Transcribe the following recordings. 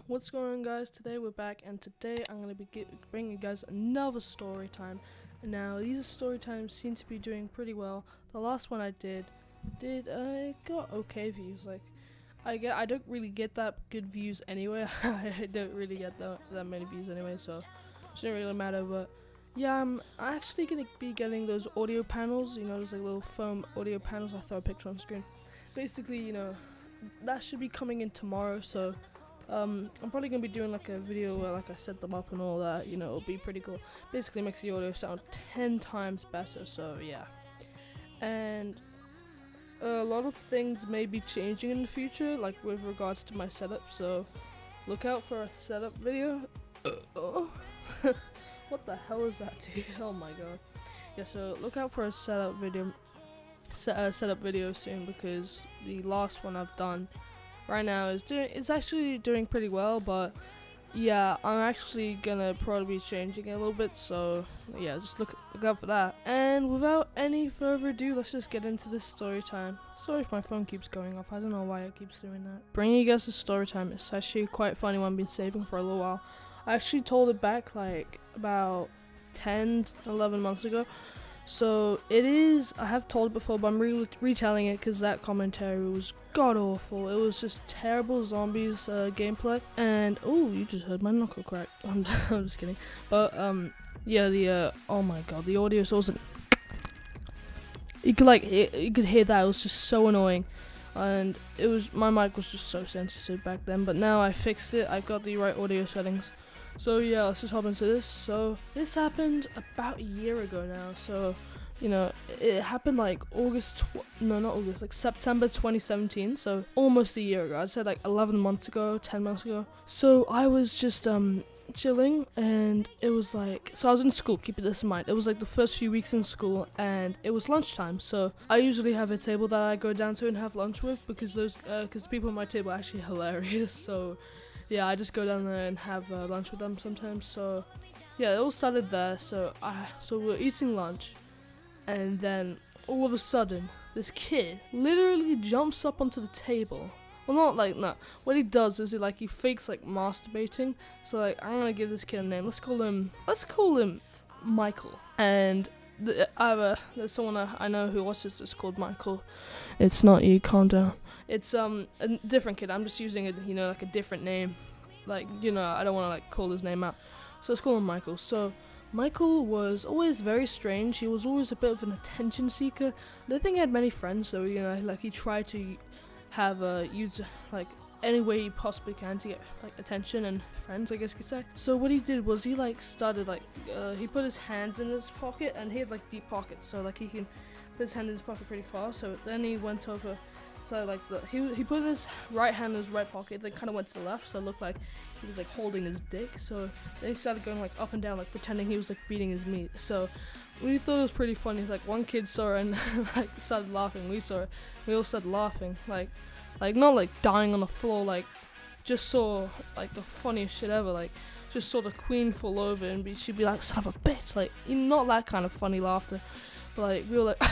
What's going on, guys? Today we're back, and today I'm going to be bringing you guys another story time. Now these story times seem to be doing pretty well. The last one I did got okay views. Like I don't really get that good views anyway. I don't really get that many views anyway, so it shouldn't really matter. But yeah, I'm actually going to be getting those audio panels. You know, those like little foam audio panels. I'll throw a picture on screen. Basically, you know, that should be coming in tomorrow. So I'm probably gonna be doing like a video where like I set them up and all that. You know, it'll be pretty cool. Basically makes the audio sound 10 times better. So yeah, and a lot of things may be changing in the future, like with regards to my setup. So look out for a setup video. What the hell is that, dude? Oh my god. Yeah, so look out for a setup video soon, because the last one I've done right now it's actually doing pretty well. But yeah, I'm actually gonna probably be changing it a little bit, so yeah, just look out for that. And without any further ado, let's just get into this story time. Sorry if my phone keeps going off, I don't know why it keeps doing that. Bringing you guys this story time, it's actually quite a funny one. I've been saving for a little while. I actually told it back like about 10-11 months ago. So it is, I have told it before, but I'm retelling it because that commentary was god awful. It was just terrible zombies gameplay. And oh, you just heard my knuckle crack. I'm just kidding. But yeah, oh my god, the audio wasn't. You could hear that. It was just so annoying, and my mic was just so sensitive back then. But now I fixed it. I've got the right audio settings. So yeah, let's just hop into this. So this happened about a year ago now. So, you know, it happened like September 2017. So almost a year ago. I'd say like 11 months ago, 10 months ago. So I was just chilling, and it was like, so I was in school, keep this in mind. It was like the first few weeks in school, and it was lunchtime. So I usually have a table that I go down to and have lunch with, because the people at my table are actually hilarious. So yeah, I just go down there and have lunch with them sometimes. So yeah, it all started there. So we're eating lunch, and then all of a sudden, this kid literally jumps up onto the table. Well, not like, no. What he does is he fakes like masturbating. So like, I'm gonna give this kid a name. Let's call him Michael. And there's someone I know who watches this called Michael. It's not you, calm down. It's a different kid. I'm just using it, you know, like a different name. Like, you know, I don't want to like call his name out. So let's call him Michael. So Michael was always very strange. He was always a bit of an attention seeker. I don't think he had many friends, so you know, like he tried to have use like any way he possibly can to get like attention and friends, I guess you could say. So what he did was he like started like he put his hands in his pocket, and he had like deep pockets, so like he can put his hand in his pocket pretty far. So then he went over, so like he put his right hand in his right pocket, then kind of went to the left, so it looked like he was like holding his dick. So then he started going like up and down, like pretending he was like beating his meat. So we thought it was pretty funny. Like one kid saw it and like started laughing. We saw it, we all started laughing, like not like dying on the floor, like just saw like the funniest shit ever. Like just saw the queen fall over and she'd be like, son of a bitch, like, you know, not that kind of funny laughter. Like we were like,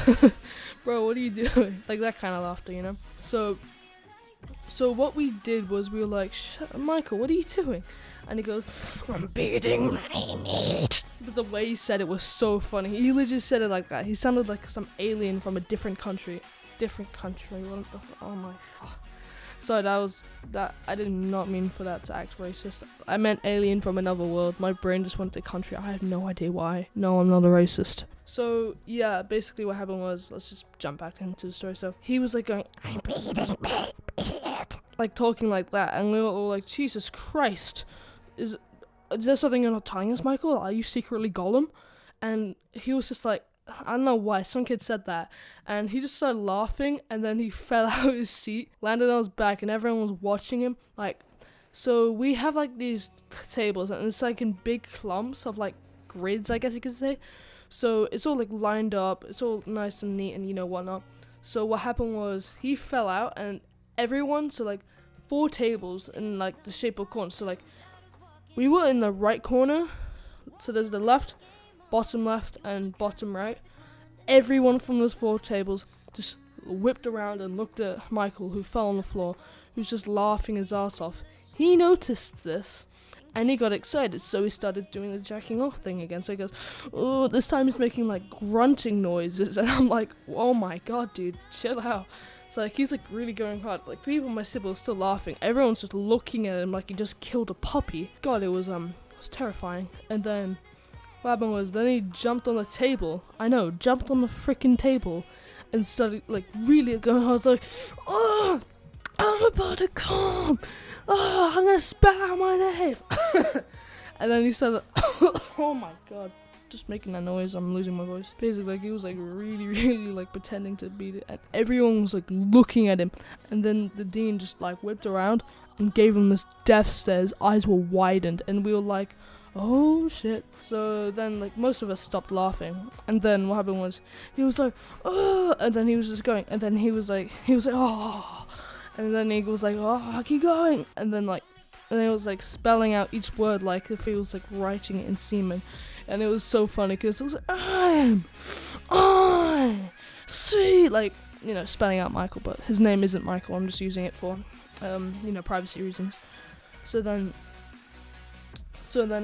bro, what are you doing? Like that kind of laughter, you know. So what we did was we were like, Michael, what are you doing? And he goes, I'm beating my meat. But the way he said it was so funny. He legit said it like that. He sounded like some alien from a different country. What the oh my fuck. Sorry, that I did not mean for that to act racist. I meant alien from another world. My brain just went to country. I have no idea why. No, I'm not a racist. So yeah, basically what happened was, let's just jump back into the story. So he was like going, I'm beating me, like talking like that, and we were all like, Jesus Christ, is there something you're not telling us, Michael? Are you secretly Gollum? And he was just like, I don't know why, some kid said that, and he just started laughing, and then he fell out of his seat, landed on his back, and everyone was watching him. Like, so we have like these tables, and it's like in big clumps of like grids, I guess you could say. So it's all like lined up, it's all nice and neat and you know whatnot. So what happened was he fell out, and everyone, so like 4 tables in like the shape of corn. So like we were in the right corner, so there's the left, bottom left, and bottom right. Everyone from those 4 tables just whipped around and looked at Michael, who fell on the floor, who's just laughing his ass off. he noticed this. And he got excited, so he started doing the jacking off thing again. So he goes, oh, this time he's making like grunting noises. And I'm like, oh my god, dude, chill out. It's like, he's like really going hard. Like, people in my city were still laughing. Everyone's just looking at him like he just killed a puppy. God, it was terrifying. And then what happened was, then he jumped on the table. I know, jumped on the freaking table and started like really going hard. Like, oh, I'm about to come. Oh, I'm gonna spat out my name. And then he said, oh my god, just making that noise, I'm losing my voice. Basically, like, he was like really like pretending to beat it, and everyone was like looking at him. And then the dean just like whipped around and gave him this death stare. His eyes were widened, and we were like, oh shit. So then like most of us stopped laughing, and then what happened was, he was like, oh, and then he was just going, and then he was like, oh. And then he was like, oh, keep going. And then it was like spelling out each word like if he was like writing it in semen. And it was so funny because it was like, I see, like, you know, spelling out Michael, but his name isn't Michael. I'm just using it for, you know, privacy reasons. So then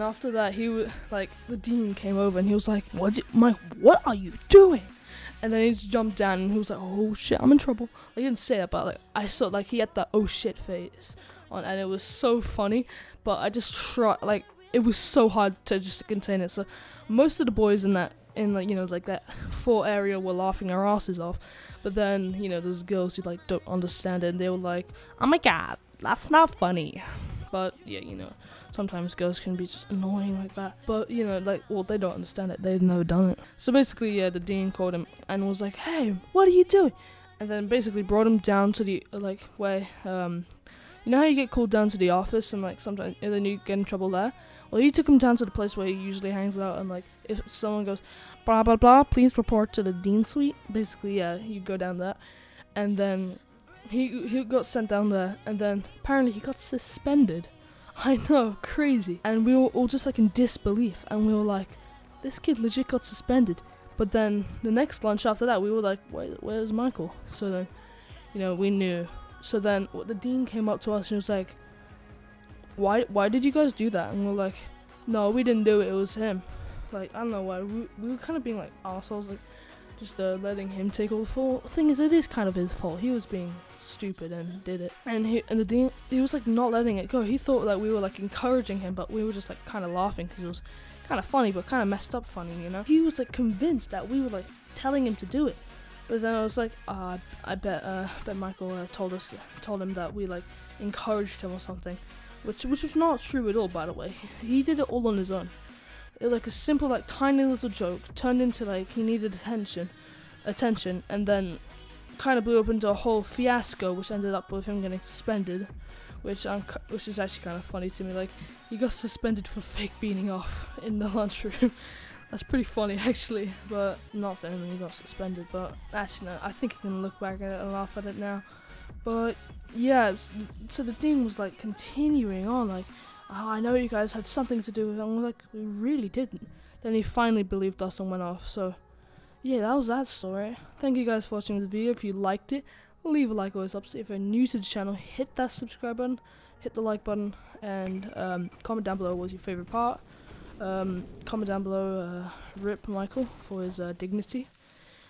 after that, he was like, the dean came over and he was like, Mike, what are you doing? And then he just jumped down and he was like, oh shit, I'm in trouble. He didn't say that, but like, I saw like he had that oh shit face on, and it was so funny. But I just tried, like, it was so hard to just contain it. So most of the boys in like, you know, like that 4 area were laughing their asses off. But then, you know, there's girls who like don't understand it, and they were like, oh my god, that's not funny. But yeah, you know, sometimes girls can be just annoying like that. But, you know, like, well, they don't understand it. They've never done it. So basically, yeah, the dean called him and was like, hey, what are you doing? And then basically brought him down to the, like, where, you know how you get called down to the office and, like, sometimes, and then you get in trouble there? Well, he took him down to the place where he usually hangs out, and, like, if someone goes, blah, blah, blah, please report to the dean suite. Basically, yeah, you go down there. And then he got sent down there, and then apparently he got suspended. I know, crazy. And we were all just like in disbelief, and we were like, this kid legit got suspended. But then the next lunch after that, we were like, where's Michael? So then, you know, we knew. So then the dean came up to us and was like, why did you guys do that? And we're like, no, we didn't do it, it was him. Like, I don't know why. We were kind of being like assholes, like, just letting him take all the fault. The thing is, it is kind of his fault. He was being stupid and did it. And the dean, he was like not letting it go. He thought that we were like encouraging him, but we were just like kind of laughing because it was kind of funny, but kind of messed up funny, you know. He was like convinced that we were like telling him to do it. But then I was like, I bet Michael told him that we like encouraged him or something, which was not true at all, by the way. He did it all on his own. It was like a simple, like, tiny little joke turned into like he needed attention, and then kind of blew up into a whole fiasco, which ended up with him getting suspended, which is actually kind of funny to me. Like, he got suspended for fake beating off in the lunchroom. That's pretty funny, actually, but not for him. He got suspended, but actually, no, I think I can look back at it and laugh at it now. But yeah, so the dean was like continuing on, like, oh, I know you guys had something to do with it. And we're like, we really didn't. Then he finally believed us and went off. So yeah, that was that story. Thank you guys for watching the video. If you liked it, leave a like always up. If you're new to the channel, hit that subscribe button, hit the like button, and comment down below what's your favorite part. Comment down below, rip Michael for his dignity.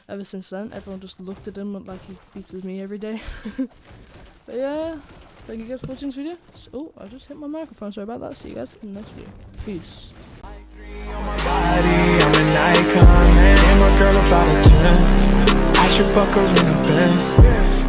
Ever since then, everyone just looked at him like he beats me every day. But yeah, thank you guys for watching this video. Oh, I just hit my microphone, sorry about that. See you guys in the next video. Peace. On my body, I'm an icon, man. I'm a girl about a 10. I should fuck her in a Benz.